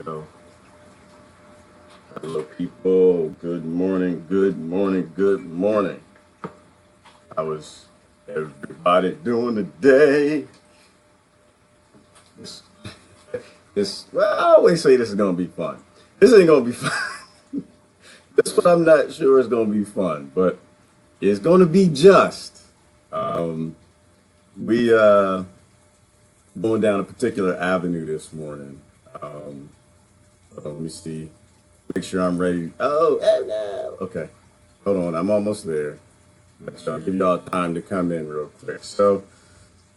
Go. Hello, people. Good morning. Good morning. Good morning. How is everybody doing today? This, well, I always say this is gonna be fun. This ain't gonna be fun. This one I'm not sure is gonna be fun, but it's gonna be just. We going down a particular avenue this morning. Let me see. Make sure I'm ready. Oh no. Okay. Hold on. I'm almost there. So I'll give y'all time to come in real quick. So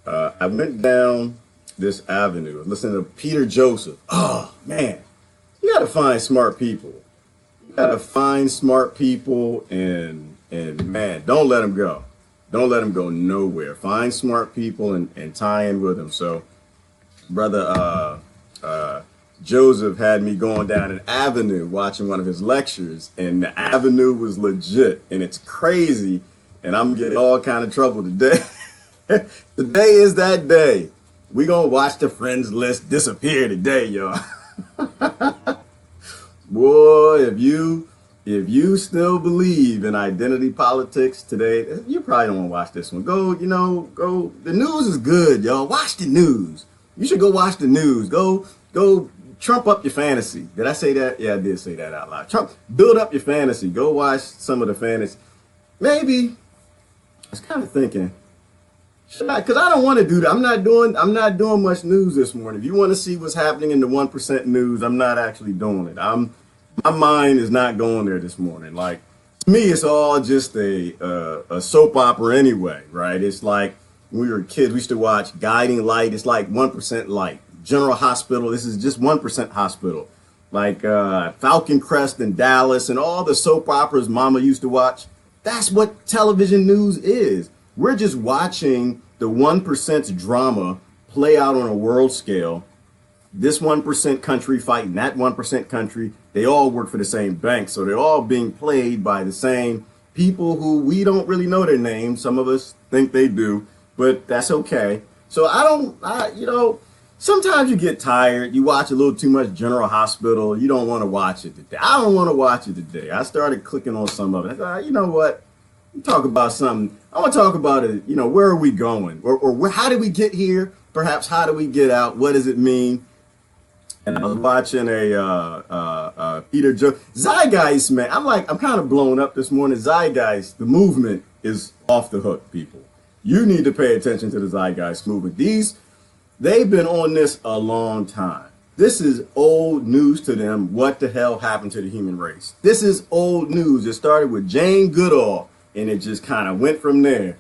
I went down this avenue, listening to Peter Joseph. Oh man, you gotta find smart people. You gotta find smart people, and man, don't let them go. Don't let them go nowhere. Find smart people and tie in with them. So, brother Joseph had me going down an avenue watching one of his lectures, and the avenue was legit, and it's crazy, and I'm getting all kind of trouble today. Today is that day. We gonna watch the friends list disappear today, y'all. Boy, if you still believe in identity politics today, you probably don't want to watch this one. Go. The news is good, y'all. Watch the news. You should go watch the news. Go trump up your fantasy. Did I say that? Yeah, I did say that out loud. Build up your fantasy. Go watch some of the fantasy. Maybe. I was kind of thinking, should I? Because I don't want to do that. I'm not doing much news this morning. If you want to see what's happening in the 1% news, I'm not actually doing it. My mind is not going there this morning. Like, to me, it's all just a soap opera anyway, right? It's like when we were kids, we used to watch Guiding Light. It's like 1% Light. General Hospital. This is just 1% Hospital. Like Falcon Crest and Dallas and all the soap operas Mama used to watch. That's what television news is. We're just watching the 1%'s drama play out on a world scale. This 1% country fighting that 1% country. They all work for the same bank, so they're all being played by the same people who we don't really know their names. Some of us think they do, but that's okay. So sometimes you get tired. You watch a little too much General Hospital. You don't want to watch it today. I don't want to watch it today. I started clicking on some of it. I thought, you know what? Talk about something. I want to talk about it. Where are we going? Or how did we get here? Perhaps how do we get out? What does it mean? And I was watching a Peter Zeitgeist, man. I'm kind of blown up this morning. Zeitgeist, the movement is off the hook, people. You need to pay attention to the Zeitgeist movement. They've been on this a long time. This is old news to them. What the hell happened to the human race? This is old news. It started with Jane Goodall, and it just kind of went from there.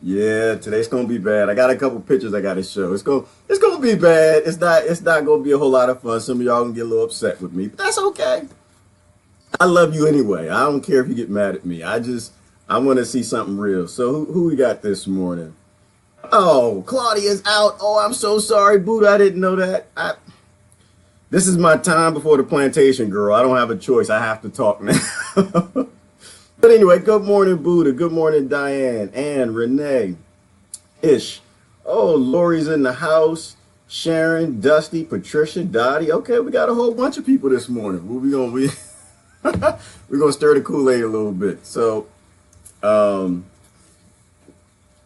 Yeah, today's gonna be bad. I got a couple pictures I gotta show. It's gonna be bad. It's not gonna be a whole lot of fun. Some of y'all gonna get a little upset with me, but that's okay. I love you anyway. I don't care if you get mad at me. I want to see something real. So who we got this morning? Oh, Claudia's out. Oh, I'm so sorry, Buddha. I didn't know that. This is my time before the plantation, girl. I don't have a choice. I have to talk now. But anyway, good morning, Buddha. Good morning, Diane, Ann, Renee, Ish. Oh, Lori's in the house. Sharon, Dusty, Patricia, Dottie. Okay, we got a whole bunch of people this morning. We're gonna stir the Kool-Aid a little bit. So, all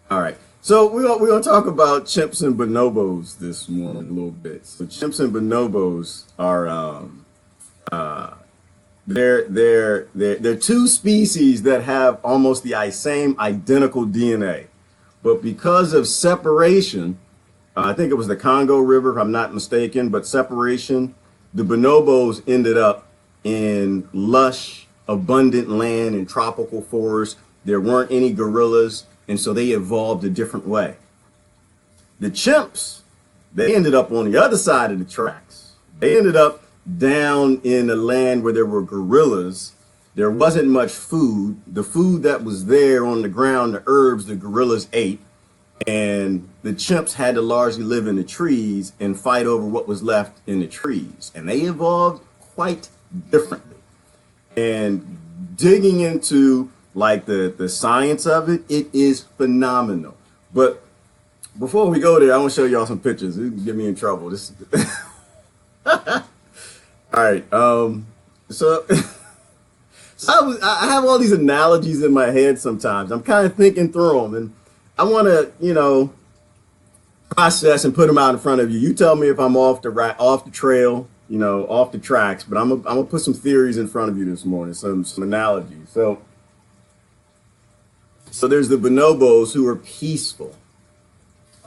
right. So we're gonna talk about chimps and bonobos this morning a little bit. So chimps and bonobos are they're two species that have almost the same identical DNA, but because of separation, I think it was the Congo River, if I'm not mistaken, but separation, the bonobos ended up in lush, abundant land and tropical forests. There weren't any gorillas, and so they evolved a different way. The chimps, they ended up on the other side of the tracks. They ended up down in the land where there were gorillas. There wasn't much food. The food that was there on the ground, the herbs the gorillas ate, and the chimps had to largely live in the trees and fight over what was left in the trees. And they evolved quite differently. And digging into like the science of it, it is phenomenal. But before we go there, I want to show y'all some pictures. It can get me in trouble. This. All right. So, I have all these analogies in my head sometimes. I'm kind of thinking through them, and I want to, process and put them out in front of you. You tell me if I'm off the trail, off the tracks. But I'm gonna put some theories in front of you this morning, some analogies. So there's the bonobos who are peaceful.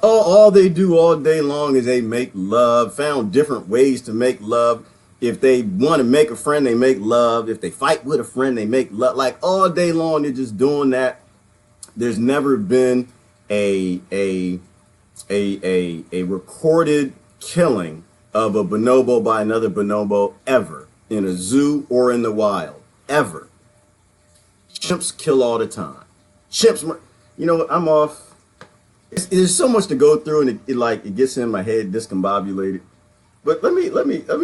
All they do all day long is they make love, found different ways to make love. If they want to make a friend, they make love. If they fight with a friend, they make love. Like all day long, they're just doing that. There's never been a recorded killing of a bonobo by another bonobo ever in a zoo or in the wild, ever. Chimps kill all the time. Chimps, I'm off. There's so much to go through, and it gets in my head discombobulated. But let me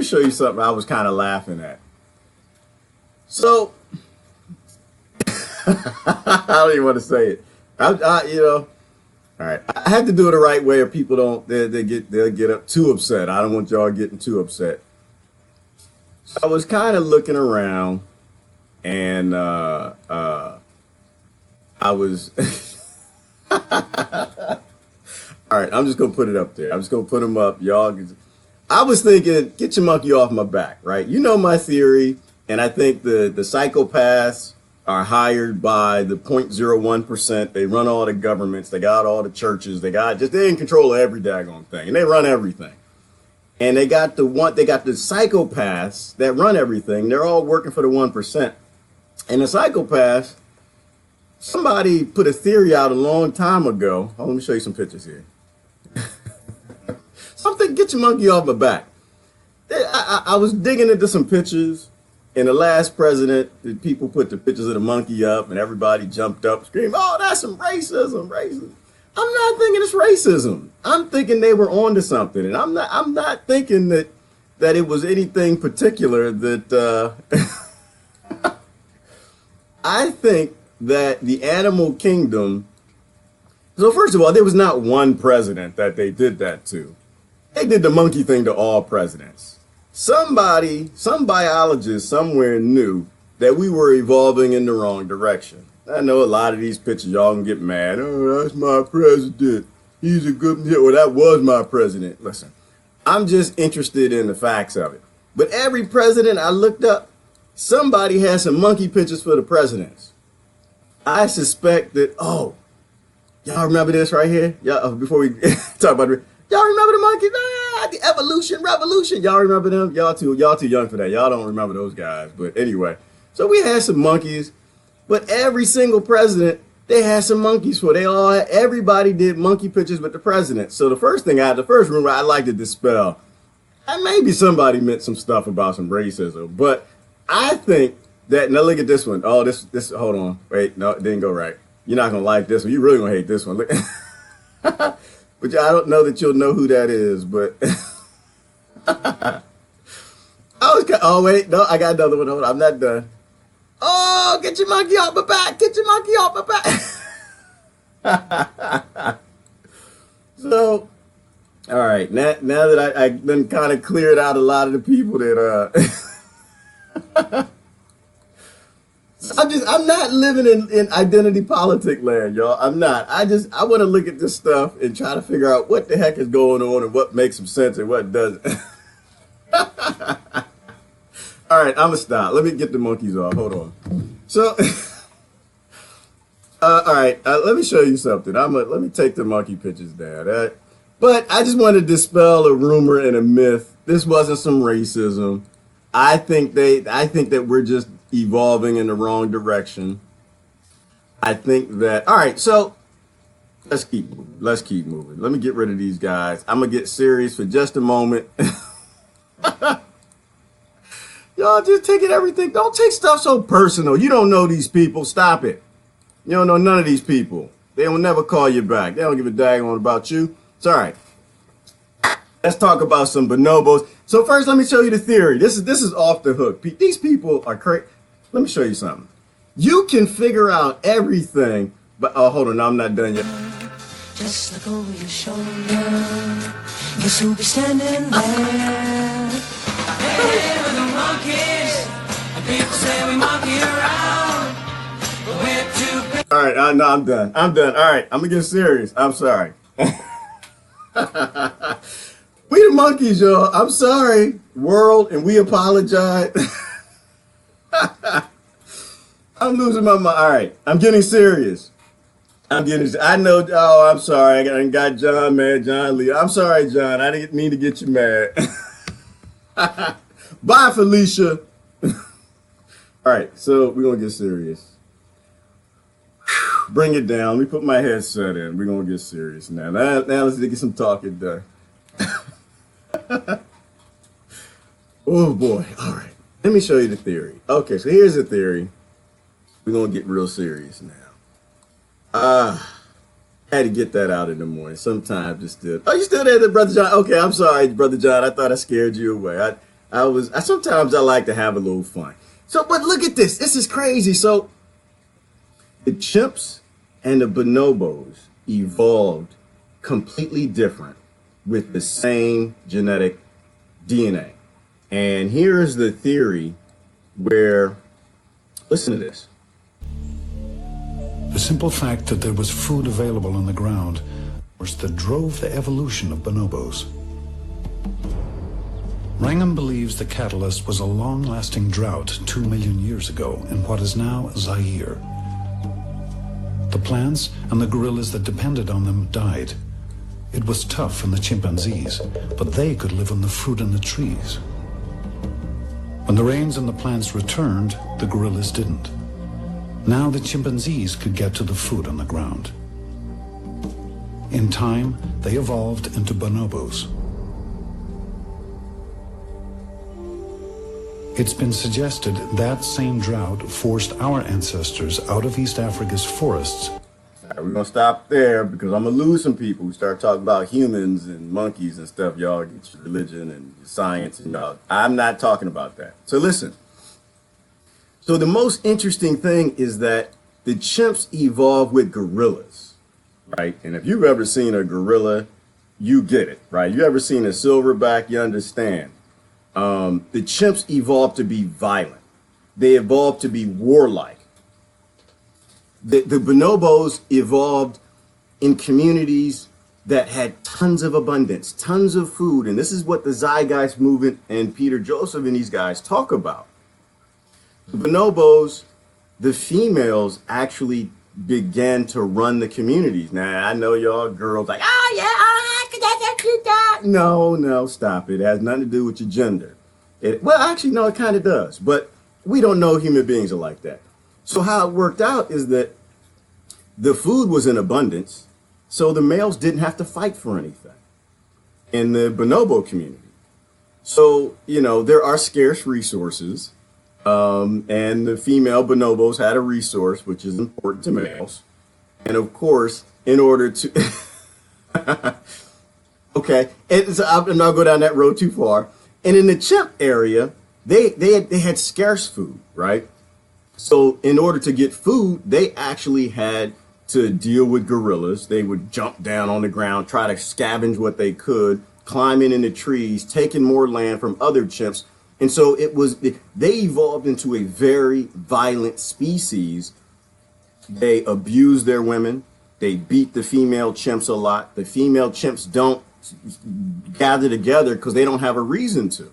show you something I was kind of laughing at. So I don't even want to say it. All right. I have to do it the right way, or people they'll get up too upset. I don't want y'all getting too upset. So I was kind of looking around, and I was. All right, I'm just gonna put it up there. I'm just gonna put them up, y'all. I was thinking, get your monkey off my back, right? You know my theory, and I think the psychopaths are hired by the 0.01%. They run all the governments, they got all the churches, they're in control of every daggone thing, and they run everything. And they got the psychopaths that run everything. They're all working for the 1%. And the psychopaths, somebody put a theory out a long time ago. Let me show you some pictures here. Something, get your monkey off my back. I was digging into some pictures. In the last president, the people put the pictures of the monkey up, and everybody jumped up, screamed, "Oh, that's some racism, racism." I'm not thinking it's racism. I'm thinking they were onto something, and I'm not thinking that it was anything particular. That I think that the animal kingdom. So first of all, there was not one president that they did that to. They did the monkey thing to all presidents. Some biologist somewhere knew that we were evolving in the wrong direction. I know a lot of these pictures, y'all can get mad. "Oh, that's my president. He's a good, well, that was my president." Listen, I'm just interested in the facts of it. But every president I looked up, somebody had some monkey pictures for the presidents. I suspect that, y'all remember this right here? Y'all, before we talk about it, y'all remember the monkeys? The evolution, revolution. Y'all remember them? Y'all too young for that. Y'all don't remember those guys. But anyway, so we had some monkeys, but every single president, they had some monkeys for. Everybody did monkey pictures with the president. So the first rumor I'd like to dispel, and maybe somebody meant some stuff about some racism, but I think that, now look at this one. Oh, this, hold on. Wait, no, it didn't go right. You're not going to like this one. You're really going to hate this one. Look. But I don't know that you'll know who that is, but wait, no, I got another one. Hold on, I'm not done. Oh, get your monkey off my back. Get your monkey off my back. So, all right, now that I then kind of cleared out a lot of the people that I'm not living in identity politic land, y'all. I'm not. I want to look at this stuff and try to figure out what the heck is going on and what makes some sense and what doesn't. All right, I'm gonna stop. Let me get the monkeys off. Hold on. So, all right, let me show you something. Let me take the monkey pictures down. But I just want to dispel a rumor and a myth. This wasn't some racism. I think that we're just evolving in the wrong direction. I think that, all right, so let's keep moving. Let me get rid of these guys. I'm gonna get serious for just a moment. Y'all just taking everything. Don't take stuff so personal. You don't know these people. Stop it. You don't know none of these people. They will never call you back. They don't give a daggone about you. It's all right. Let's talk about some bonobos. So first, let me show you the theory. This is off the hook. These people are crazy. Let me show you something. You can figure out everything, but hold on, I'm not done yet. Just look over your shoulder. Guess who'll be standing there? Hey, we're the monkeys. And people say we monkey around. But we're too big. All right, no, I'm done. I'm done. All right, I'm gonna get serious. I'm sorry. We the monkeys, y'all. I'm sorry, world, and we apologize. I'm losing my mind. All right, I'm getting serious. I know. Oh, I'm sorry. I got John mad. John Lee. I'm sorry, John. I didn't mean to get you mad. Bye, Felicia. All right, so we're gonna get serious. Bring it down. Let me put my headset in. We're gonna get serious now. Now let's get some talking done. Oh boy. All right. Let me show you the theory. Okay, so here's the theory. We're gonna get real serious now. Had to get that out in the morning. Sometimes just did. Oh, you still there, Brother John? Okay, I'm sorry, Brother John. I thought I scared you away. Sometimes I like to have a little fun. So, but look at this. This is crazy. So the chimps and the bonobos evolved completely different with the same genetic DNA. And here's the theory where, listen to this. The simple fact that there was food available on the ground was that drove the evolution of bonobos. Wrangham believes the catalyst was a long-lasting drought 2 million years ago in what is now Zaire. The plants and the gorillas that depended on them died. It was tough on the chimpanzees, but they could live on the fruit in the trees. When the rains and the plants returned, the gorillas didn't. Now the chimpanzees could get to the food on the ground. In time, they evolved into bonobos. It's been suggested that same drought forced our ancestors out of East Africa's forests. All right, we're gonna stop there because I'm gonna lose some people who start talking about humans and monkeys and stuff. Y'all get your religion and your science and y'all. I'm not talking about that. So listen. So the most interesting thing is that the chimps evolved with gorillas, right? And if you've ever seen a gorilla, you get it, right? You ever seen a silverback, you understand. The chimps evolved to be violent. They evolved to be warlike. The bonobos evolved in communities that had tons of abundance, tons of food. And this is what the Zeitgeist movement and Peter Joseph and these guys talk about. The bonobos, the females actually began to run the communities. Now, I know y'all girls like, oh yeah, no, stop it. It has nothing to do with your gender. Well, actually, no, it kind of does. But we don't know human beings are like that. So how it worked out is that the food was in abundance, so the males didn't have to fight for anything in the bonobo community. So, there are scarce resources. And the female bonobos had a resource, which is important to males. And of course, in order to, okay, so I'm not go down that road too far. And in the chimp area, they had scarce food, right? So in order to get food, they actually had to deal with gorillas. They would jump down on the ground, try to scavenge what they could, climbing in the trees, taking more land from other chimps. And so they evolved into a very violent species. They abuse their women. They beat the female chimps a lot. The female chimps don't gather together because they don't have a reason to.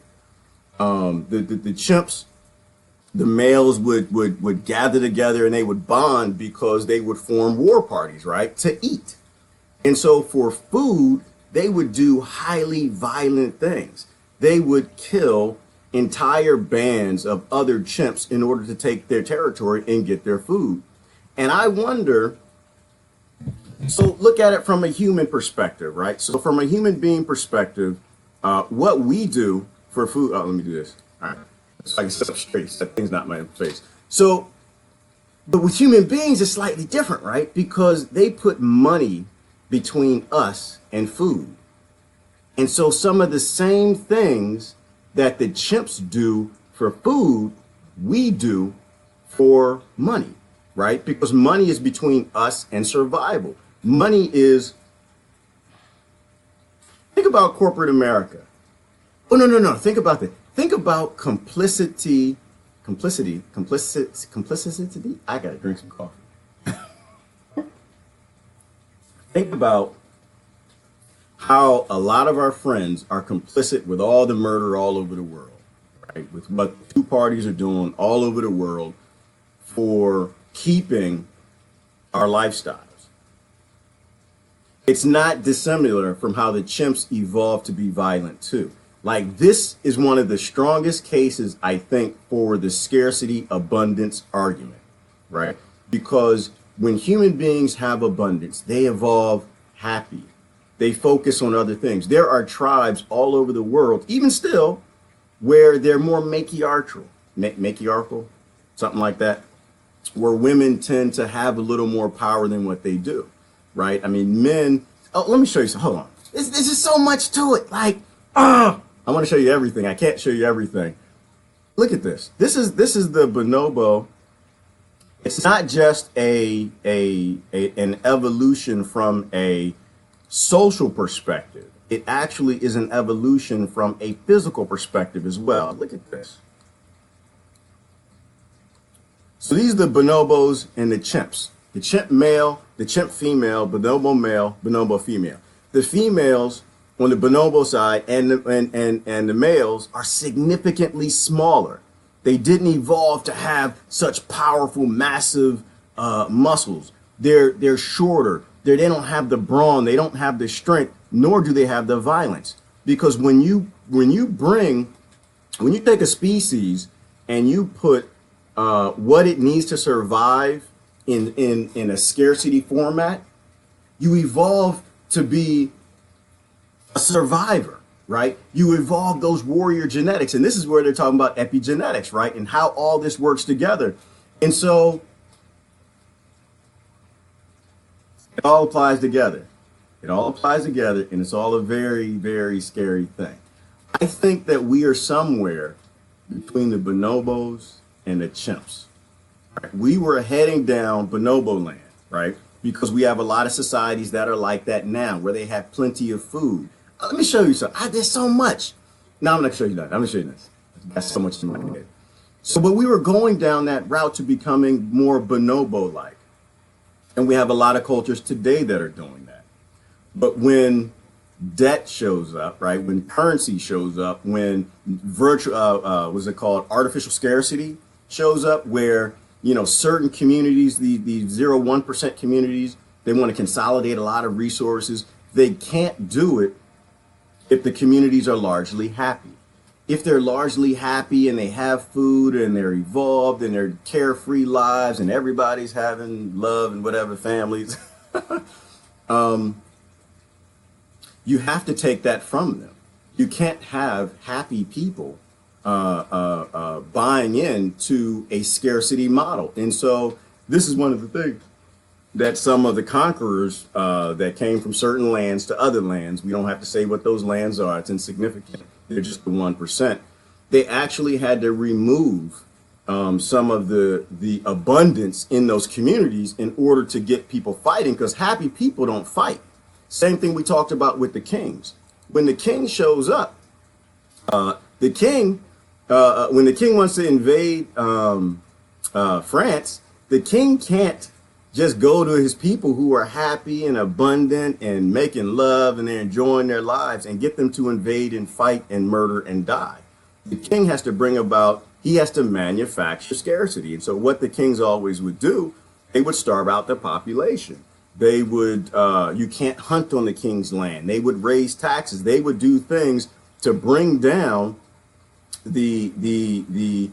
The chimps, the males would gather together and they would bond because they would form war parties, right, to eat. And so for food, they would do highly violent things. They would kill entire bands of other chimps in order to take their territory and get their food. And I wonder, so look at it from a human perspective, right? So from a human being perspective, what we do for food, let me do this. All right, so I can sit up straight, that thing's not my face. So, but with human beings, it's slightly different, right? Because they put money between us and food. And so some of the same things that the chimps do for food, we do for money, right? Because money is between us and survival. Money is think about corporate America. Oh, no, no, no. Think about this. Think about complicity. I got to drink some coffee. Think about how a lot of our friends are complicit with all the murder all over the world, right? With what two parties are doing all over the world for keeping our lifestyles. It's not dissimilar from how the chimps evolved to be violent too. Like, this is one of the strongest cases, I think, for the scarcity abundance argument, right? Because when human beings have abundance, they evolve happy. They focus on other things. There are tribes all over the world, even still, where they're more matriarchal, something like that, where women tend to have a little more power than what they do, right? I mean, men, oh, let me show you some, hold on. There's just so much to it. Like, I want to show you everything. I can't show you everything. Look at this. This is the bonobo. It's not just an evolution from a social perspective. It actually is an evolution from a physical perspective as well. Look at this. So these are the bonobos and the chimps. The chimp male, the chimp female, bonobo male, bonobo female. The females on the bonobo side and the males are significantly smaller. They didn't evolve to have such powerful, massive muscles. They're shorter. They don't have the brawn. They don't have the strength, nor do they have the violence. Because when you take a species and you put what it needs to survive in a scarcity format, you evolve to be a survivor, right? You evolve those warrior genetics. And this is where they're talking about epigenetics, right? And how all this works together. And so it all applies together. It all applies together, and it's all a very, very scary thing. I think that we are somewhere between the bonobos and the chimps. Right? We were heading down bonobo land, right? Because we have a lot of societies that are like that now, where they have plenty of food. Let me show you something. There's so much. No, I'm not going to show you that. I'm going to show you this. That's so much in my head. So, but we were going down that route to becoming more bonobo-like. And we have a lot of cultures today that are doing that. But when debt shows up, right? When currency shows up, when what's it called? Artificial scarcity shows up, where, you know, certain communities, the 0-1% communities, they want to consolidate a lot of resources. They can't do it if the communities are largely happy. If they're largely happy and they have food and they're evolved and they're carefree lives and everybody's having love and whatever families, you have to take that from them. You can't have happy people buying into a scarcity model. And so this is one of the things that some of the conquerors that came from certain lands to other lands, we don't have to say what those lands are, it's insignificant, they're just the 1%. They actually had to remove some of the abundance in those communities in order to get people fighting, because happy people don't fight. Same thing we talked about with the kings. When the king shows up, when the king wants to invade France, the king can't just go to his people who are happy and abundant and making love and they're enjoying their lives and get them to invade and fight and murder and die. The king has to bring about, he has to manufacture scarcity. And so what the kings always would do, they would starve out the population. They would, you can't hunt on the king's land. They would raise taxes. They would do things to bring down the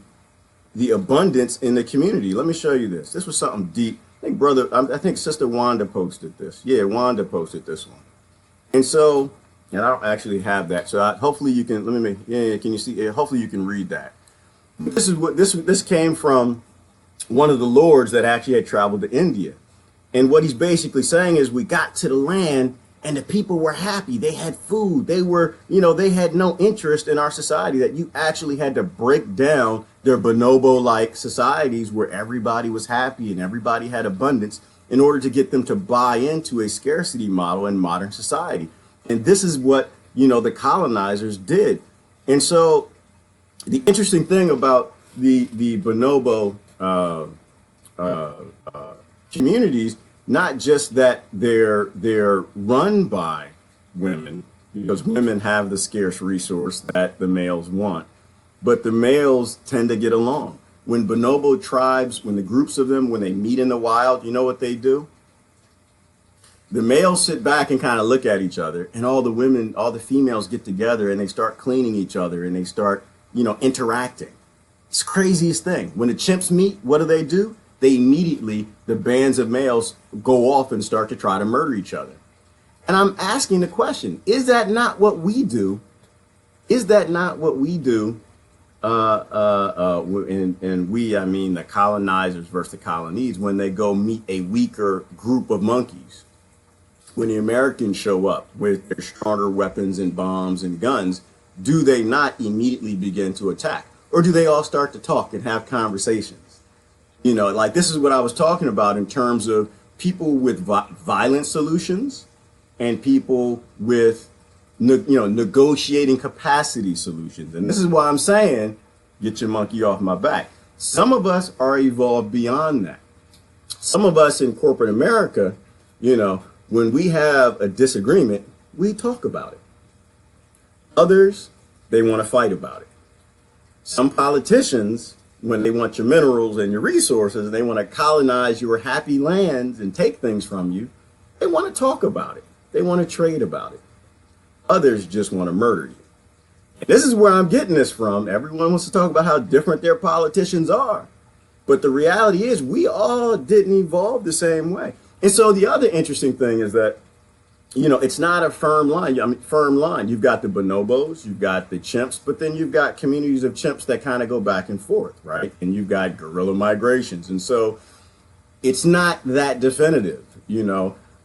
abundance in the community. Let me show you this. This was something deep. I think Sister Wanda posted this. Yeah, Wanda posted this one. And so, and I don't actually have that. So hopefully you can, can you see? Hopefully you can read that. This is what, this came from one of the lords that actually had traveled to India. And what he's basically saying is, we got to the land and the people were happy. They had food. They were, they had no interest in our society, that you actually had to break down their bonobo-like societies where everybody was happy and everybody had abundance in order to get them to buy into a scarcity model in modern society. And this is what the colonizers did. And so the interesting thing about the bonobo communities, not just that they're run by women, because women have the scarce resource that the males want, but the males tend to get along. When bonobo tribes, when the groups of them, when they meet in the wild, you know what they do? The males sit back and kind of look at each other, and all the females get together and they start cleaning each other and they start, interacting. It's the craziest thing. When the chimps meet, what do? They immediately, the bands of males go off and start to try to murder each other. And I'm asking the question, is that not what we do? Is that not what we do? And we, I mean the colonizers versus the colonies, when they go meet a weaker group of monkeys. When the Americans show up with their stronger weapons and bombs and guns, do they not immediately begin to attack? Or do they all start to talk and have conversations? Like this is what I was talking about in terms of people with violent solutions and people with negotiating capacity solutions. And this is why I'm saying, get your monkey off my back. Some of us are evolved beyond that. Some of us in corporate America, when we have a disagreement, we talk about it. Others, they want to fight about it. Some politicians, when they want your minerals and your resources, they want to colonize your happy lands and take things from you, they want to talk about it. They want to trade about it. Others just want to murder you. This is where I'm getting this from. Everyone wants to talk about how different their politicians are. But the reality is we all didn't evolve the same way. And so the other interesting thing is that, it's not a firm line. You've got the bonobos, you've got the chimps, but then you've got communities of chimps that kind of go back and forth, right? And you've got guerrilla migrations. And so it's not that definitive.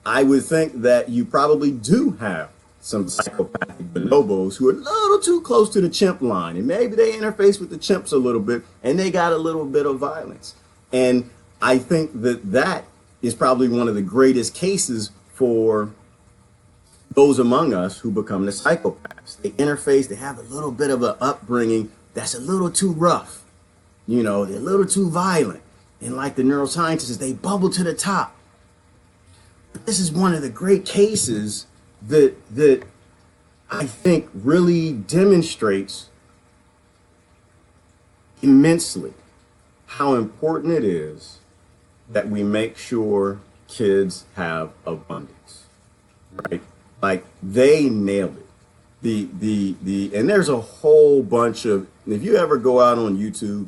I would think that you probably do have some psychopathic bonobos who are a little too close to the chimp line, and maybe they interface with the chimps a little bit and they got a little bit of violence. And I think that is probably one of the greatest cases for those among us who become the psychopaths. They interface, they have a little bit of an upbringing that's a little too rough. They're a little too violent. And like the neuroscientists, they bubble to the top. But this is one of the great cases that I think really demonstrates immensely how important it is that we make sure kids have abundance, right? Like they nailed it. And there's a whole bunch of, if you ever go out on YouTube,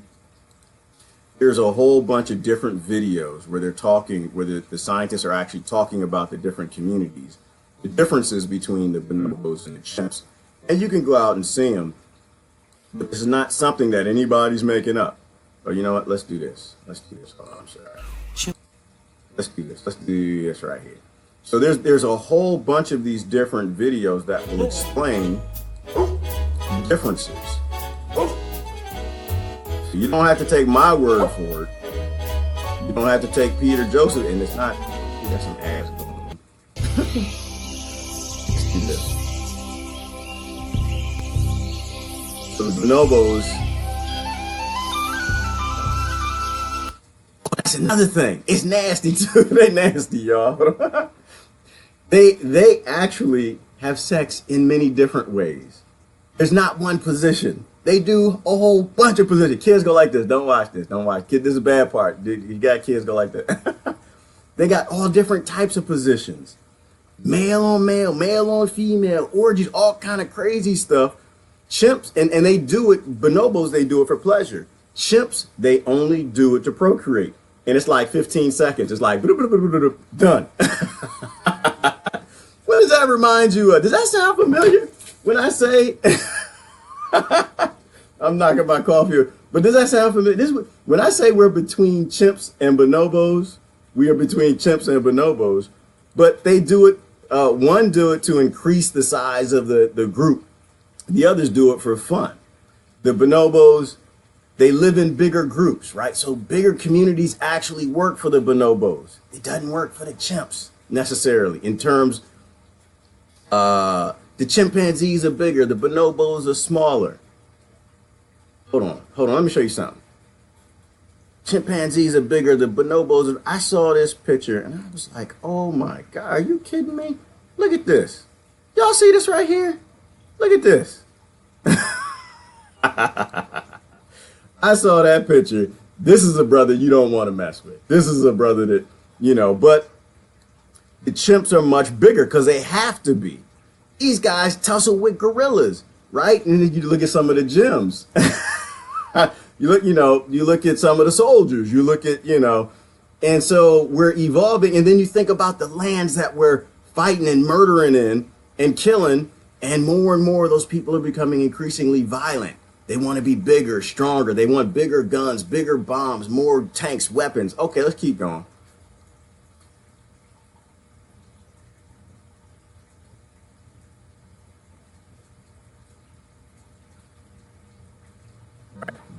there's a whole bunch of different videos where they're talking, where the scientists are actually talking about the different communities, the differences between the bonobos and the chimps. And you can go out and see them. But this is not something that anybody's making up. Or you know what? Let's do this. Hold on, I'm sorry. Let's do this. Let's do this right here. So there's a whole bunch of these different videos that will explain differences. So you don't have to take my word for it. You don't have to take Peter Joseph, and it's not. You got some ass going on. Let's do this. So the bonobos. That's another thing. It's nasty too. They nasty, y'all. They actually have sex in many different ways. There's not one position. They do a whole bunch of positions. Kids go like this. Don't watch this. Don't watch. Kid, this is a bad part. You got kids go like that. They got all different types of positions. Male on male, male on female, orgies, all kind of crazy stuff. Chimps, and they do it, bonobos, they do it for pleasure. Chimps, they only do it to procreate. And it's like 15 seconds. It's like, done. What does that remind you of? Does that sound familiar? When I say, I'm knocking my coffee, but does that sound familiar? When I say we're between chimps and bonobos, we are between chimps and bonobos, but they do it, one do it to increase the size of the group. The others do it for fun. The bonobos, they live in bigger groups, right? So bigger communities actually work for the bonobos. It doesn't work for the chimps necessarily in terms, The chimpanzees are bigger. The bonobos are smaller. Hold on. Let me show you something. Chimpanzees are bigger. The bonobos are... I saw this picture and I was like, oh my God, are you kidding me? Look at this. Y'all see this right here? Look at this. I saw that picture. This is a brother you don't want to mess with. This is a brother that, but the chimps are much bigger because they have to be. These guys tussle with gorillas, right? And then you look at some of the gyms. you look at some of the soldiers. You look at, and so we're evolving. And then you think about the lands that we're fighting and murdering in and killing. And more of those people are becoming increasingly violent. They want to be bigger, stronger. They want bigger guns, bigger bombs, more tanks, weapons. Okay, let's keep going.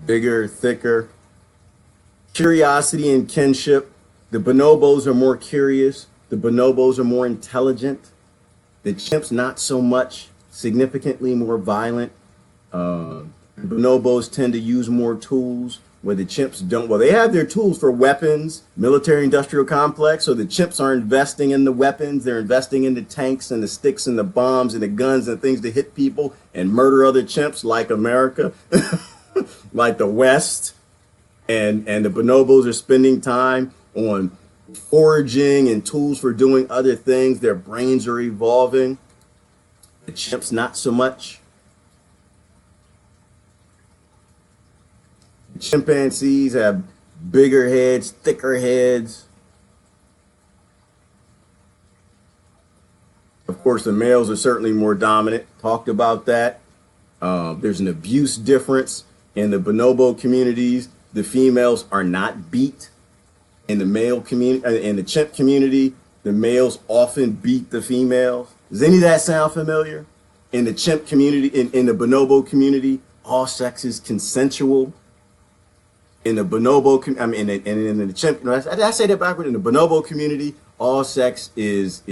Bigger, thicker. Curiosity and kinship. The bonobos are more curious. The bonobos are more intelligent. The chimps, not so much. Significantly more violent. Bonobos tend to use more tools where the chimps don't. Well, they have their tools for weapons, military industrial complex. So the chimps are investing in the weapons. They're investing in the tanks and the sticks and the bombs and the guns and things to hit people and murder other chimps like America, like the West. And the bonobos are spending time on foraging and tools for doing other things. Their brains are evolving. The chimps, not so much. Chimpanzees have bigger heads, thicker heads. Of course, the males are certainly more dominant. Talked about that. There's an abuse difference in the bonobo communities. The females are not beat. In the male community, in the chimp community, the males often beat the females. Does any of that sound familiar? In the chimp community, in the bonobo community, all sex is consensual. In the bonobo, in the chimp, I say that backward. In the bonobo community, all sex is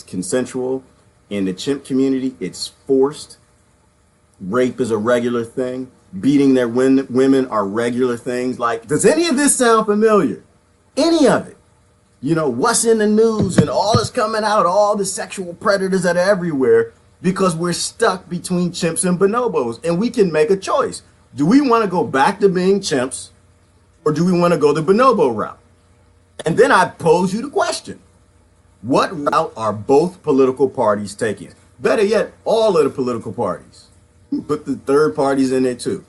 consensual. In the chimp community, it's forced. Rape is a regular thing. Beating their women are regular things. Like, does any of this sound familiar? Any of it? What's in the news and all is coming out, all the sexual predators that are everywhere because we're stuck between chimps and bonobos, and we can make a choice. Do we want to go back to being chimps? Or do we want to go the bonobo route? And then I pose you the question. What route are both political parties taking? Better yet, all of the political parties. Put the third parties in there too.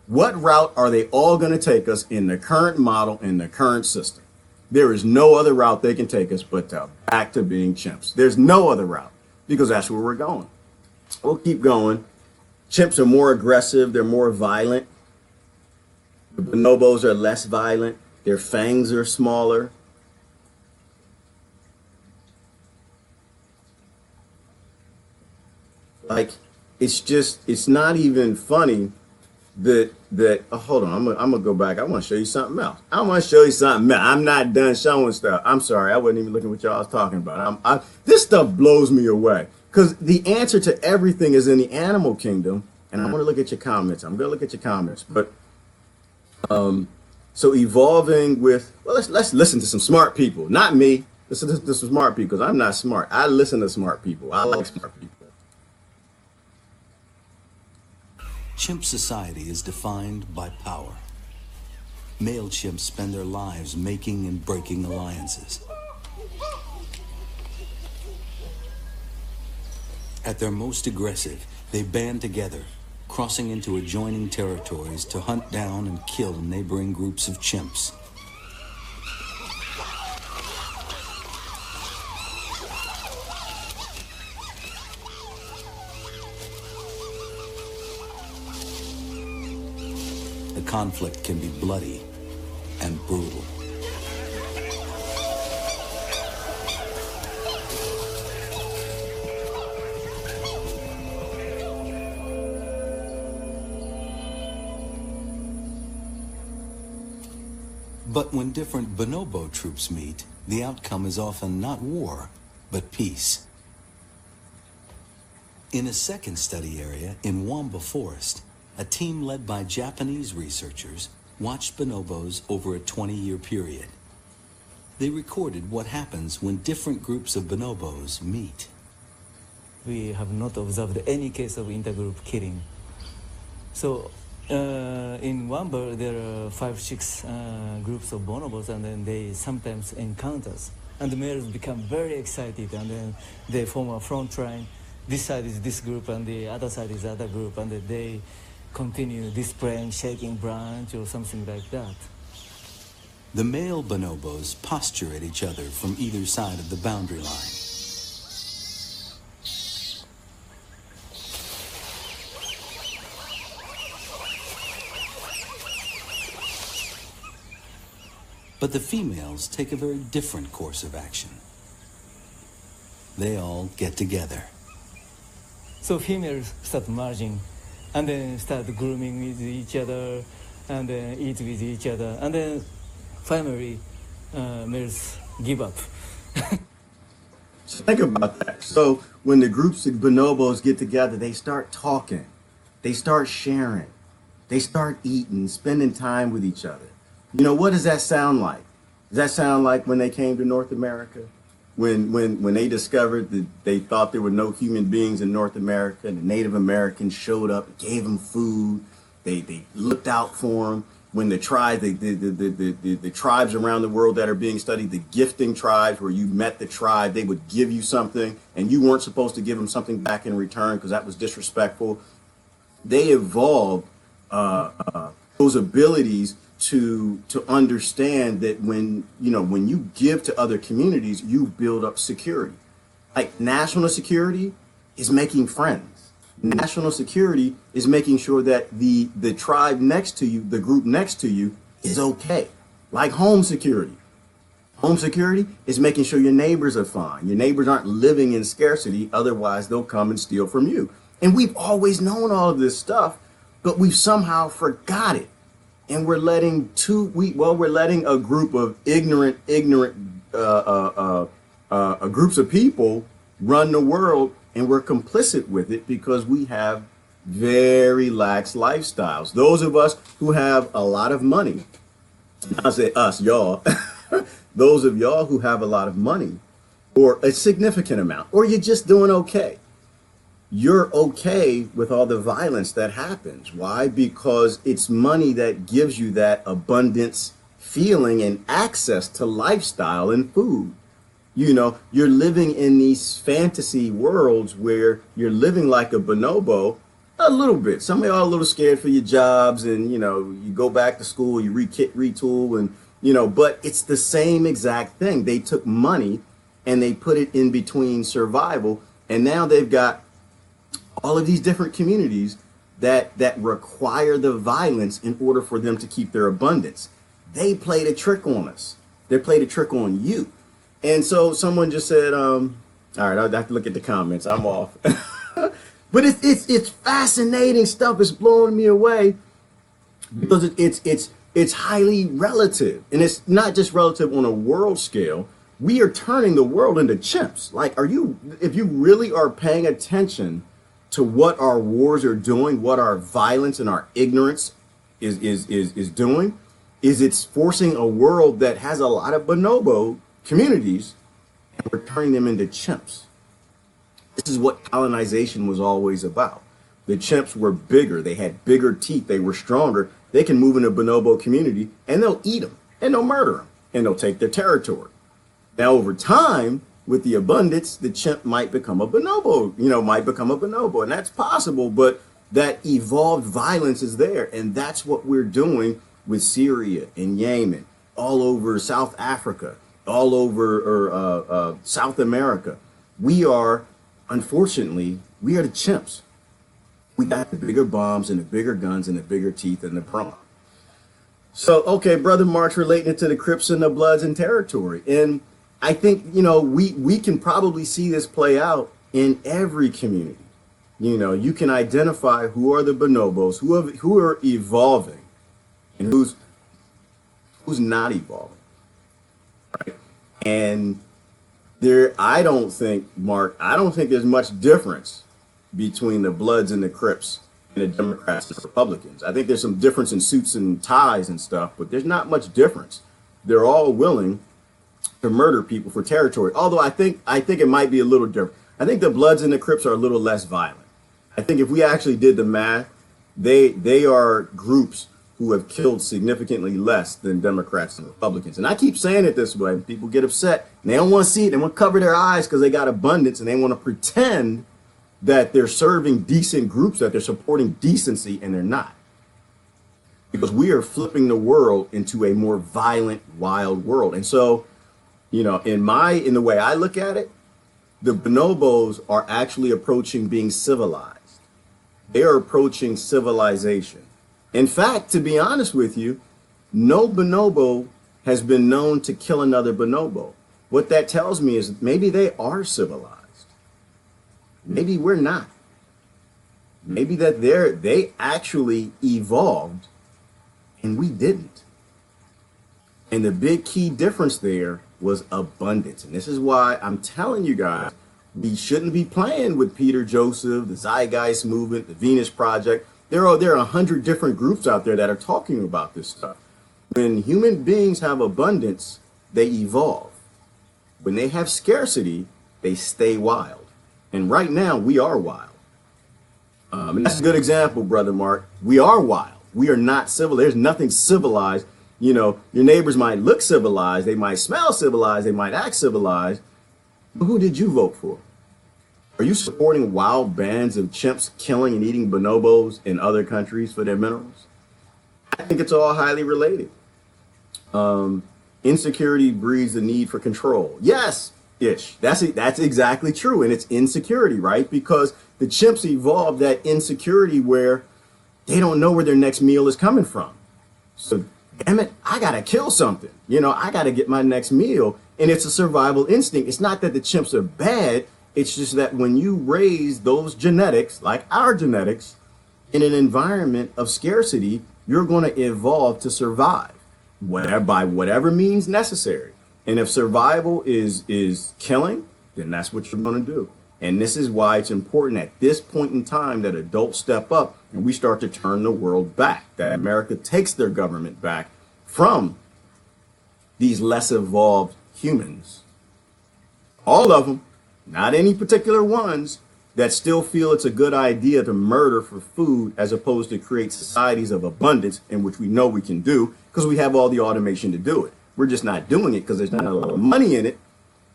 What route are they all going to take us in the current model, in the current system? There is no other route they can take us but back to being chimps. There's no other route because that's where we're going. We'll keep going. Chimps are more aggressive. They're more violent. The bonobos are less violent. Their fangs are smaller. Like, it's not even funny that hold on, I'm gonna go back. I want to show you something else. I'm not done showing stuff. I'm sorry, I wasn't even looking at what y'all was talking about. This stuff blows me away because the answer to everything is in the animal kingdom. And I want to look at your comments. I'm gonna look at your comments, but. So evolving with, well, let's listen to some smart people, not me. Listen to some smart people because I'm not smart. I listen to smart people. I like smart people. Chimp society is defined by power. Male chimps spend their lives making and breaking alliances. At their most aggressive, they band together, crossing into adjoining territories to hunt down and kill neighboring groups of chimps. The conflict can be bloody and brutal. But when different bonobo troops meet, the outcome is often not war, but peace. In a second study area in Wamba Forest, a team led by Japanese researchers watched bonobos over a 20-year period. They recorded what happens when different groups of bonobos meet. We have not observed any case of intergroup killing. So in Wamba, there are 5-6 groups of bonobos, and then they sometimes encounters. And the males become very excited, and then they form a front line. This side is this group, and the other side is the other group, and then they continue displaying shaking branch or something like that. The male bonobos posture at each other from either side of the boundary line. But the females take a very different course of action. They all get together. So females start merging, and then start grooming with each other, and then eat with each other, and then finally males give up. So think about that. So when the groups of bonobos get together, they start talking, they start sharing, they start eating, spending time with each other. You know, what does that sound like? Does that sound like when they came to North America? When they discovered that they thought there were no human beings in North America, and the Native Americans showed up, gave them food, they looked out for them. When the tribes, the tribes around the world that are being studied, the gifting tribes, where you met the tribe, they would give you something, and you weren't supposed to give them something back in return because that was disrespectful. They evolved those abilities to understand that when you give to other communities, you build up security. Like national security is making friends. National security is making sure that the tribe next to you, the group next to you, is okay. Like home security. Home security is making sure your neighbors are fine. Your neighbors aren't living in scarcity, otherwise they'll come and steal from you. And we've always known all of this stuff, but we've somehow forgot it. And we're letting a group of ignorant groups of people run the world, and we're complicit with it because we have very lax lifestyles. Those of us who have a lot of money, I say us, y'all, those of y'all who have a lot of money or a significant amount, or you're just doing okay. You're okay with all the violence that happens. Why? Because it's money that gives you that abundance feeling and access to lifestyle and food. You know, you're living in these fantasy worlds where you're living like a bonobo a little bit. Some of y'all are a little scared for your jobs, and, you know, you go back to school, you re-kit, retool, and, you know, but it's the same exact thing. They took money and they put it in between survival, and now they've got all of these different communities that require the violence in order for them to keep their abundance. They played a trick on us. They played a trick on you. And so someone just said, all right, I'll have to look at the comments. I'm off. But it's fascinating stuff. It's blowing me away because it's highly relative. And it's not just relative on a world scale. We are turning the world into chimps. Like, if you really are paying attention to what our wars are doing, what our violence and our ignorance is doing, is it's forcing a world that has a lot of bonobo communities, and we're turning them into chimps. This is what colonization was always about. The chimps were bigger, they had bigger teeth, they were stronger. They can move in a bonobo community and they'll eat them and they'll murder them and they'll take their territory. Now over time, with the abundance, the chimp might become a bonobo, and that's possible, but that evolved violence is there. And that's what we're doing with Syria and Yemen, all over South Africa, all over South America. Unfortunately, we are the chimps. We got the bigger bombs and the bigger guns and the bigger teeth and the brawn. So, okay, Brother Mark's relating it to the Crips and the Bloods and territory. And I think, you know, we can probably see this play out in every community. You know, you can identify who are the bonobos, who are evolving, and who's not evolving. Right? And I don't think there's much difference between the Bloods and the Crips and the Democrats and Republicans. I think there's some difference in suits and ties and stuff, but there's not much difference. They're all willing to murder people for territory. Although I think it might be a little different. I think the Bloods and the Crips are a little less violent. I think if we actually did the math, they are groups who have killed significantly less than Democrats and Republicans. And I keep saying it this way. People get upset and they don't want to see it. They want to cover their eyes because they got abundance and they want to pretend that they're serving decent groups, that they're supporting decency, and they're not. Because we are flipping the world into a more violent, wild world. And so, you know, in the way I look at it, the bonobos are actually approaching being civilized. They are approaching civilization. In fact, to be honest with you, no bonobo has been known to kill another bonobo. What that tells me is maybe they are civilized. Maybe we're not. Maybe that they actually evolved and we didn't. And the big key difference there was abundance. And this is why I'm telling you guys, we shouldn't be playing with Peter Joseph, the Zeitgeist movement, the Venus Project. There are 100 different groups out there that are talking about this stuff. When human beings have abundance, they evolve. When they have scarcity, they stay wild. And right now, we are wild. And that's a good example, Brother Mark. We are wild. We are not civil. There's nothing civilized. You know, your neighbors might look civilized. They might smell civilized. They might act civilized. But who did you vote for? Are you supporting wild bands of chimps killing and eating bonobos in other countries for their minerals? I think it's all highly related. Insecurity breeds the need for control. Yes, Ish. That's exactly true. And it's insecurity, right? Because the chimps evolved that insecurity where they don't know where their next meal is coming from. So, damn it, I got to kill something. You know, I got to get my next meal. And it's a survival instinct. It's not that the chimps are bad. It's just that when you raise those genetics, like our genetics, in an environment of scarcity, you're going to evolve to survive by whatever means necessary. And if survival is killing, then that's what you're going to do. And this is why it's important at this point in time that adults step up and we start to turn the world back, that America takes their government back from these less evolved humans. All of them, not any particular ones, that still feel it's a good idea to murder for food as opposed to create societies of abundance in which we know we can do because we have all the automation to do it. We're just not doing it because there's not a lot of money in it.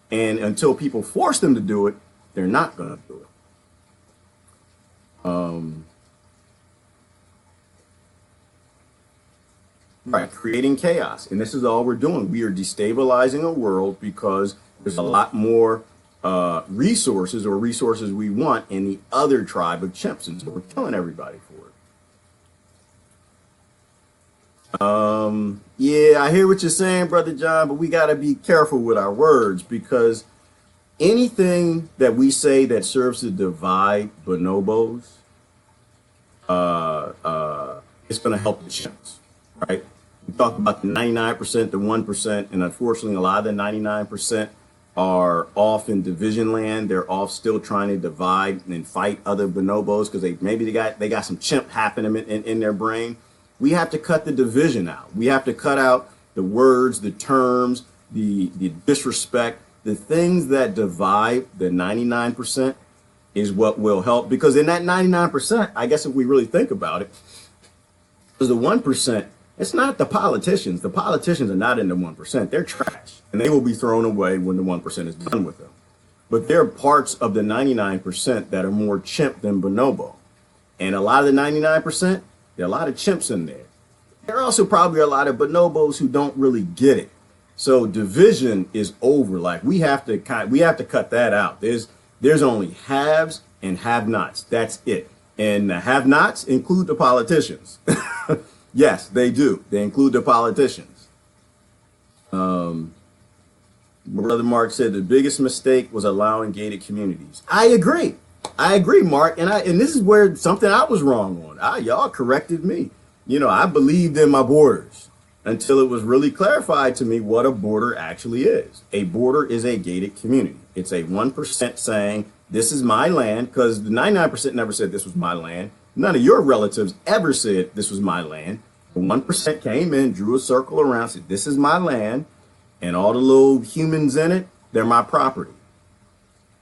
And until people force them to do it, they're not going to do it. Right, creating chaos. And this is all we're doing. We are destabilizing a world because there's a lot more resources we want in the other tribe of chimps. And so we're killing everybody for it. Yeah, I hear what you're saying, Brother John, but we got to be careful with our words because anything that we say that serves to divide bonobos, it's going to help the chimps, right? We talk about the 99%, the 1%, and unfortunately, a lot of the 99% are off in division land. They're off still trying to divide and fight other bonobos because they got some chimp happening in their brain. We have to cut the division out. We have to cut out the words, the terms, the disrespect, the things that divide the 99% is what will help. Because in that 99%, I guess if we really think about it, because the 1%, it's not the politicians. The politicians are not in the 1%. They're trash. And they will be thrown away when the 1% is done with them. But there are parts of the 99% that are more chimp than bonobo. And a lot of the 99%, there are a lot of chimps in there. There are also probably a lot of bonobos who don't really get it. So division is over. Like we have to cut that out. There's only haves and have-nots. That's it. And the have-nots include the politicians. Yes, they do. They include the politicians. Brother Mark said the biggest mistake was allowing gated communities. I agree, Mark. And this is where something I was wrong on. Y'all corrected me. You know, I believed in my borders until it was really clarified to me what a border actually is. A border is a gated community. It's a 1% saying this is my land, because the 99% never said this was my land. None of your relatives ever said this was my land. The 1% came in, drew a circle around, said this is my land, and all the little humans in it, they're my property.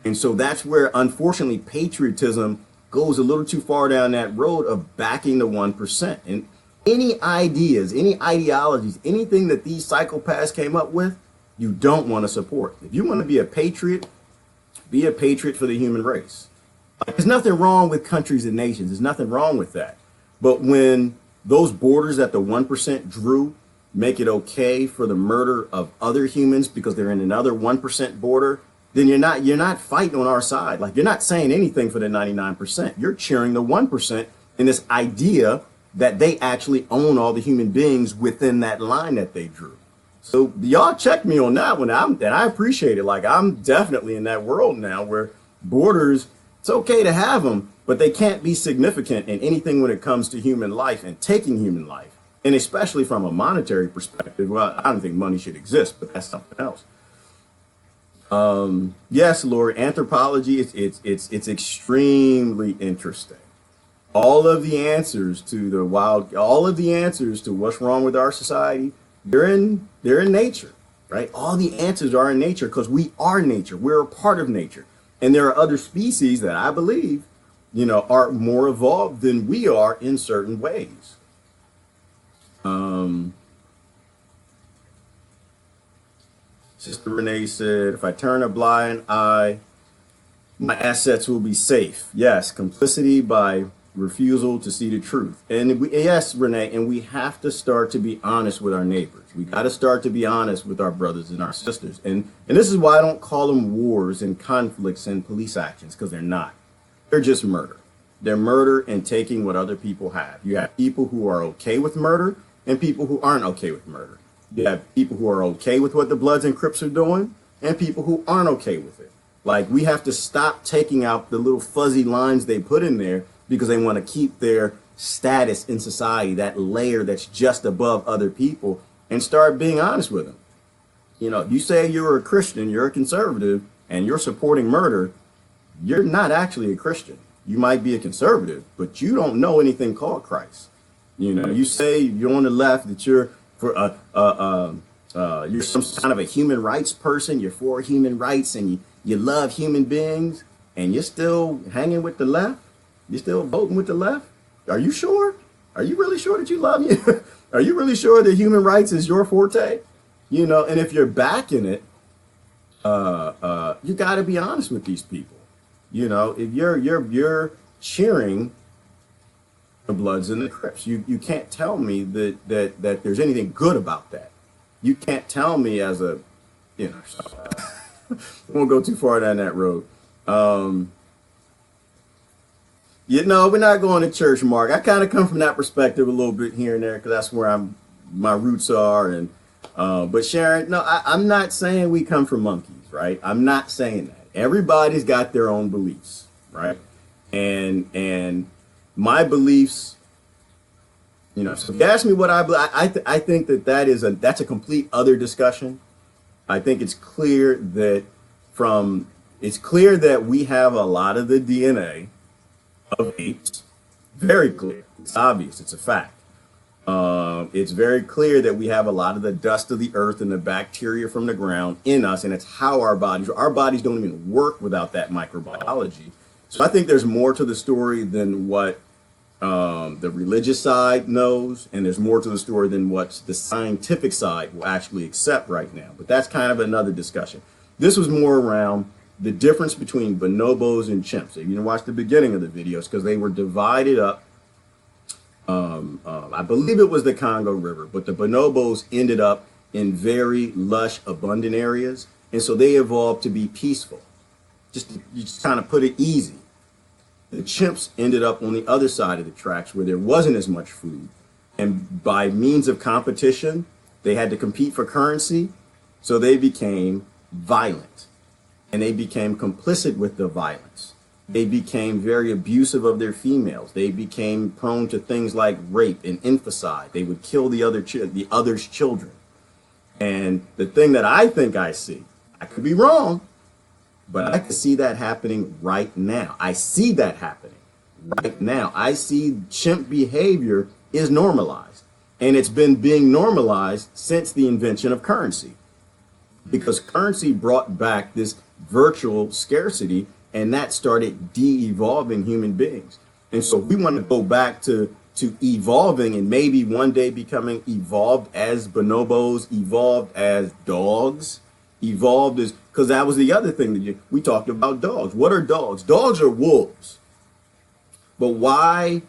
And so that's where, unfortunately, patriotism goes a little too far down that road of backing the 1%. And any ideas, any ideologies, anything that these psychopaths came up with, you don't want to support. If you want to be a patriot for the human race. There's nothing wrong with countries and nations. There's nothing wrong with that. But when those borders that the 1% drew make it okay for the murder of other humans because they're in another 1% border, then you're not fighting on our side. Like, you're not saying anything for the 99%. You're cheering the 1% in this idea that they actually own all the human beings within that line that they drew. So y'all check me on that one. And I appreciate it. Like, I'm definitely in that world now where borders, it's okay to have them, but they can't be significant in anything when it comes to human life and taking human life. And especially from a monetary perspective, well, I don't think money should exist, but that's something else. Yes, Lord, anthropology, it's extremely interesting. All of the answers to what's wrong with our society, they're in nature, right? All the answers are in nature because we are nature. We're a part of nature. And there are other species that I believe, are more evolved than we are in certain ways. Sister Renee said, if I turn a blind eye, my assets will be safe. Yes, complicity by refusal to see the truth. And yes, Renee, and we have to start to be honest with our neighbors. We got to start to be honest with our brothers and our sisters. And this is why I don't call them wars and conflicts and police actions, because they're not. They're just murder. They're murder and taking what other people have. You have people who are okay with murder and people who aren't okay with murder. You have people who are okay with what the Bloods and Crips are doing and people who aren't okay with it. Like, we have to stop taking out the little fuzzy lines they put in there because they want to keep their status in society, that layer that's just above other people, and start being honest with them. If you say you're a Christian, you're a conservative, and you're supporting murder, you're not actually a Christian. You might be a conservative, but you don't know anything called Christ. You say you're on the left, that you're for you're some kind of a human rights person, you're for human rights, and you love human beings, and you're still hanging with the left. You're still voting with the left? Are you sure? Are you really sure that you love you? Are you really sure that human rights is your forte? And if you're backing it, you got to be honest with these people. If you're cheering the Bloods and the Crips, you can't tell me that there's anything good about that. You can't tell me as a, we won't go too far down that road. We're not going to church, Mark. I kind of come from that perspective a little bit here and there because that's where my roots are. And but Sharon, no, I'm not saying we come from monkeys, right? I'm not saying that. Everybody's got their own beliefs, right? And my beliefs, so if you ask me what I believe, I think that's a complete other discussion. I think it's clear that we have a lot of the DNA of apes. Very clear. It's obvious. It's a fact. It's very clear that we have a lot of the dust of the earth and the bacteria from the ground in us, and it's how our bodies don't even work without that microbiology. So I think there's more to the story than what the religious side knows, and there's more to the story than what the scientific side will actually accept right now. But that's kind of another discussion. This was more around the difference between bonobos and chimps. If you didn't watch the beginning of the videos, because they were divided up. I believe it was the Congo River, but the bonobos ended up in very lush, abundant areas, and so they evolved to be peaceful. You just kind of put it easy. The chimps ended up on the other side of the tracks where there wasn't as much food, and by means of competition, they had to compete for currency, so they became violent, and they became complicit with the violence. They became very abusive of their females. They became prone to things like rape and infanticide. They would kill the other's children. And the thing that I think I see, I could be wrong, But I can see that happening right now. I see that happening right now. I see chimp behavior is normalized. And it's been being normalized since the invention of currency. Because currency brought back this virtual scarcity, and that started de-evolving human beings. And so we want to go back to evolving and maybe one day becoming evolved as bonobos, evolved as dogs, evolved as, because that was the other thing that we talked about dogs. What are dogs? Dogs are wolves. But why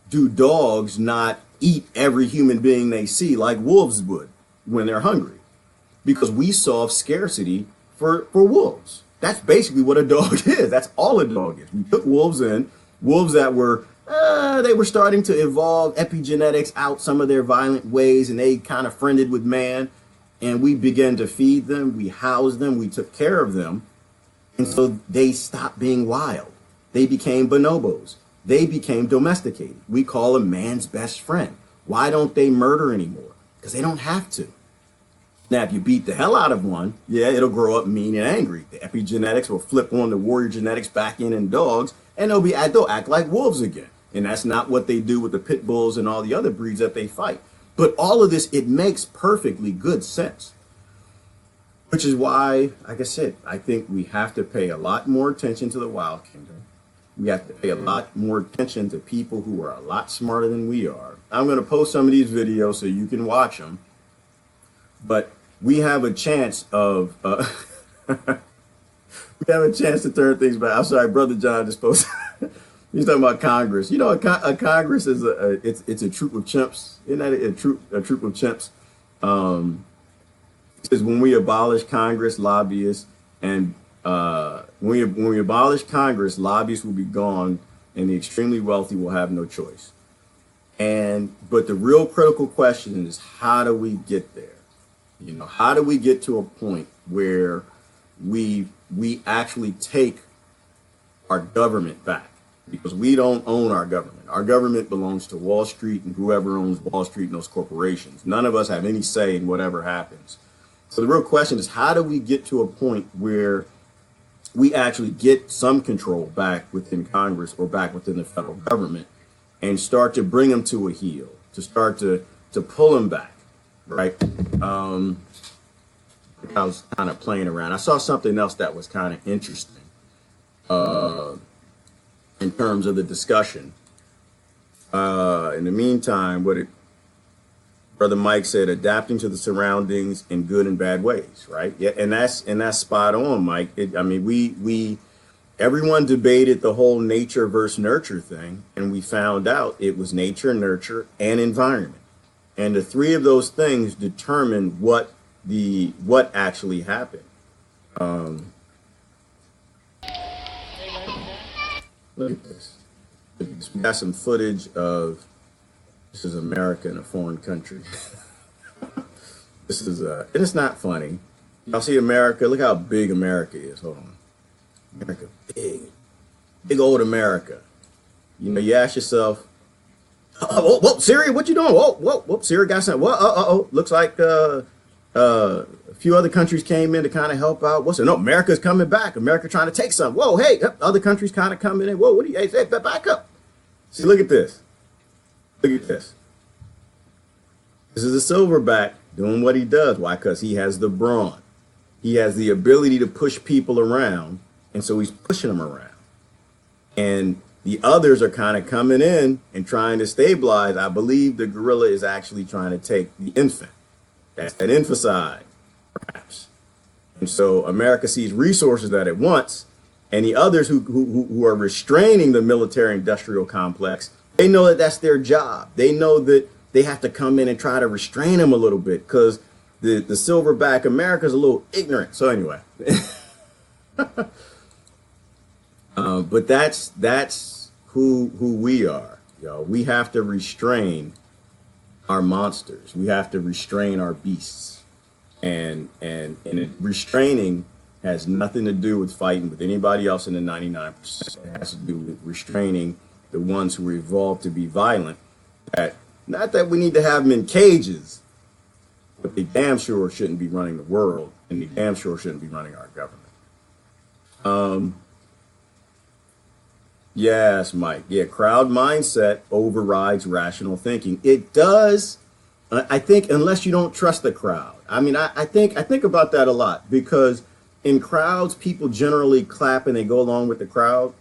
do dogs not eat every human being they see like wolves would when they're hungry? Because we solve scarcity for wolves. That's basically what a dog is. That's all a dog is. We took wolves in, wolves that were, they were starting to evolve epigenetics out some of their violent ways, and they kind of friended with man. And we began to feed them, we housed them, we took care of them. And so they stopped being wild. They became bonobos. They became domesticated. We call them man's best friend. Why don't they murder anymore? Because they don't have to. Now, if you beat the hell out of one, yeah, it'll grow up mean and angry. The epigenetics will flip on the warrior genetics back in dogs, and they'll act like wolves again. And that's not what they do with the pit bulls and all the other breeds that they fight. But all of this, it makes perfectly good sense. Which is why, like I said, I think we have to pay a lot more attention to the wild kingdom. We have to pay a lot more attention to people who are a lot smarter than we are. I'm going to post some of these videos so you can watch them. But we have a chance of, we have a chance to turn things back. I'm sorry, Brother John just posted. He's talking about Congress. You know, a Congress is it's a troop of chimps. Isn't that a troop of chimps? It says when we abolish Congress, lobbyists, and when we abolish Congress, lobbyists will be gone, and the extremely wealthy will have no choice. But the real critical question is, how do we get there? You know, how do we get to a point where we actually take our government back? Because we don't own our government. Our government belongs to Wall Street and whoever owns Wall Street and those corporations. None of us have any say in whatever happens. So the real question is, how do we get to a point where we actually get some control back within Congress or back within the federal government and start to bring them to a heel, to start to pull them back, right? I was kind of playing around. I saw something else that was kind of interesting. In terms of the discussion. In the meantime, Brother Mike said, adapting to the surroundings in good and bad ways, right? Yeah, and that's spot on, Mike. Everyone debated the whole nature versus nurture thing, and we found out it was nature, nurture, and environment. And the three of those things determine what actually happened. Look at this. We got some footage of, this is America in a foreign country. This is, and it's not funny. Y'all see America? Look how big America is. Hold on. America, big old America. You know, you ask yourself, whoa, Siri, what you doing? Whoa, Siri got something. Looks like a few other countries came in to kind of help out. No, America's coming back. America trying to take some. Whoa, hey, other countries kind of coming in. Whoa, what do you say? Back up. See, look at this. Look at this. This is a silverback doing what he does. Why? Because he has the brawn. He has the ability to push people around, and so he's pushing them around. And the others are kind of coming in and trying to stabilize. I believe the gorilla is actually trying to take the infant. That's that infanticide, perhaps. And so America sees resources that it wants, and the others who are restraining the military-industrial complex, they know that that's their job. They know that they have to come in and try to restrain them a little bit because the silverback America is a little ignorant. So anyway, but that's who we are. Y'all. We have to restrain our monsters. We have to restrain our beasts, and restraining has nothing to do with fighting with anybody else in the 99%. It has to do with restraining the ones who evolved to be violent. Not that we need to have them in cages, but they damn sure shouldn't be running the world, and they damn sure shouldn't be running our government. Um, yes, Mike. Yeah, crowd mindset overrides rational thinking. It does. I think unless you don't trust the crowd. I mean, I think about that a lot because in crowds, people generally clap and they go along with the crowd.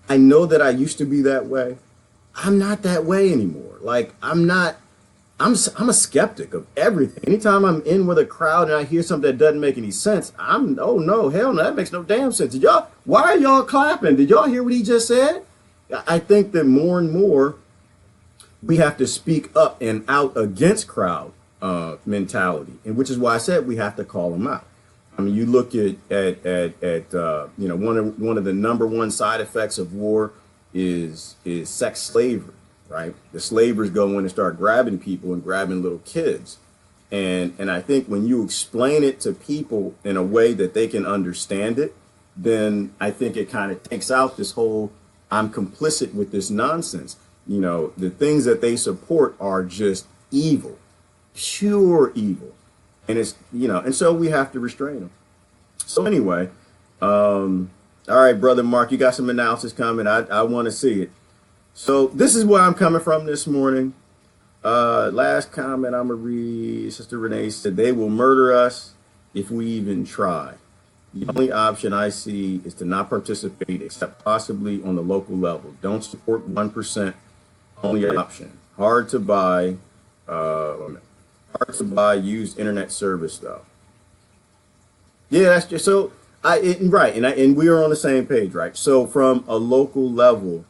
I know that I used to be that way. I'm not that way anymore. Like I'm not. I'm a skeptic of everything. Anytime I'm in with a crowd and I hear something that doesn't make any sense, I'm oh no, hell no, that makes no damn sense. Did y'all? Why are y'all clapping? Did y'all hear what he just said? I think that more and more we have to speak up and out against crowd mentality, and which is why I said we have to call them out. I mean, you look at you know one of the number one side effects of war is sex slavery, right? The slavers go in and start grabbing people and grabbing little kids, and I think when you explain it to people in a way that they can understand it, then I think it kind of takes out this whole I'm complicit with this nonsense. You know, the things that they support are just evil, pure evil. And it's, you know, and so we have to restrain them. So anyway, all right, brother Mark, you got some analysis coming. I want to see it. So this is where I'm coming from this morning. Last comment I'm going to read. Sister Renee said, they will murder us if we even try. The only option I see is to not participate except possibly on the local level. Don't support 1%. Only option. Hard to buy. Hard to buy used internet service though. Yeah, that's just so. Right, and we are on the same page, right? So from a local level,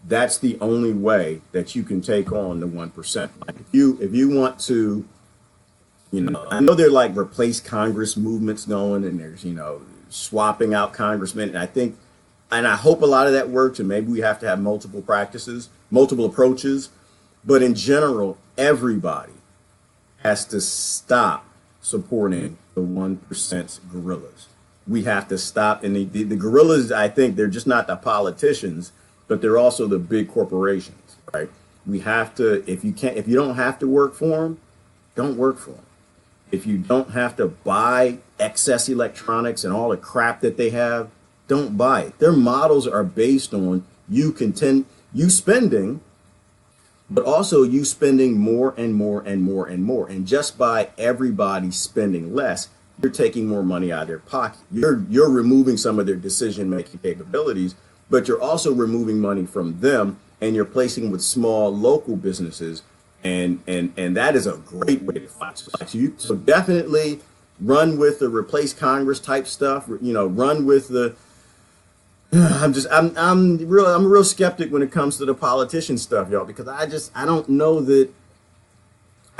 that's the only way that you can take on the 1%. Like if you want to, you know, I know they're like replace Congress movements going, and there's swapping out congressmen, and I think. And I hope a lot of that works, and maybe we have to have multiple practices, multiple approaches. But in general, everybody has to stop supporting the 1% guerrillas. We have to stop. And the guerrillas, I think, they're just not the politicians, but they're also the big corporations, right? We have to, if you don't have to work for them, don't work for them. If you don't have to buy excess electronics and all the crap that they have, don't buy it. Their models are based on you spending, but also you spending more and more and more and more. And just by everybody spending less, you're taking more money out of their pocket. You're removing some of their decision-making capabilities, but you're also removing money from them, and you're placing with small local businesses, and that is a great way to fight. So definitely run with the replace Congress type stuff. Run with the. I'm a real skeptic when it comes to the politician stuff, y'all, because I don't know that.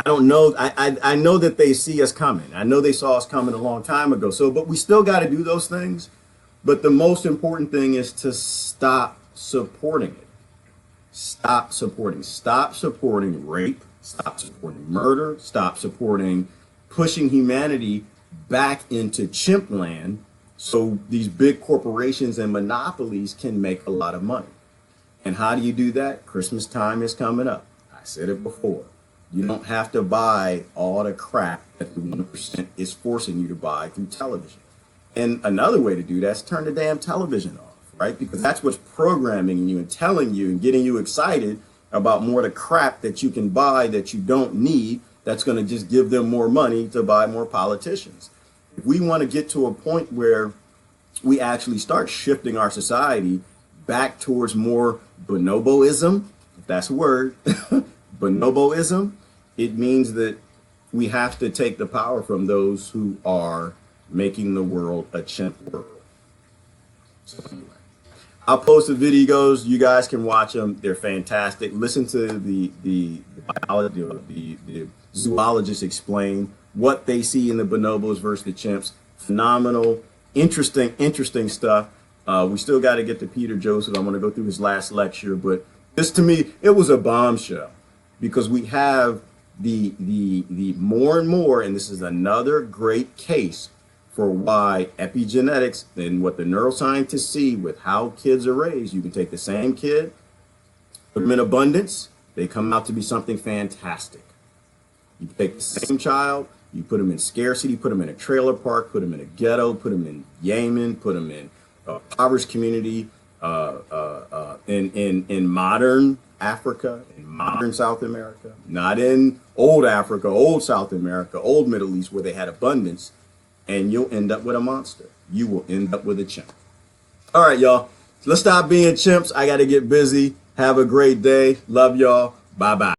I know that they see us coming. I know they saw us coming a long time ago. So, but we still got to do those things. But the most important thing is to stop supporting it. Stop supporting rape. Stop supporting murder. Stop supporting pushing humanity back into chimp land. So these big corporations and monopolies can make a lot of money. And how do you do that? Christmas time is coming up. I said it before. You don't have to buy all the crap that the 1% is forcing you to buy through television. And another way to do that is turn the damn television off, right? Because that's what's programming you and telling you and getting you excited about more of the crap that you can buy that you don't need, that's going to just give them more money to buy more politicians. If we want to get to a point where we actually start shifting our society back towards more bonoboism, if that's a word, bonoboism, it means that we have to take the power from those who are making the world a chimp world. So anyway, I'll post the videos. You guys can watch them. They're fantastic. Listen to the biology, the zoologists explain what they see in the bonobos versus the chimps. Phenomenal, interesting stuff. We still got to get to Peter Joseph. I'm going to go through his last lecture, but this to me, it was a bombshell because we have the more and more, and this is another great case for why epigenetics and what the neuroscientists see with how kids are raised. You can take the same kid, put them in abundance, they come out to be something fantastic. You take the same child, You put them in scarcity, put them in a trailer park, put them in a ghetto, put them in Yemen, put them in a impoverished community, in modern Africa, in modern South America, not in old Africa, old South America, old Middle East where they had abundance, and you'll end up with a monster. You will end up with a chimp. All right, y'all. Let's stop being chimps. I got to get busy. Have a great day. Love y'all. Bye-bye.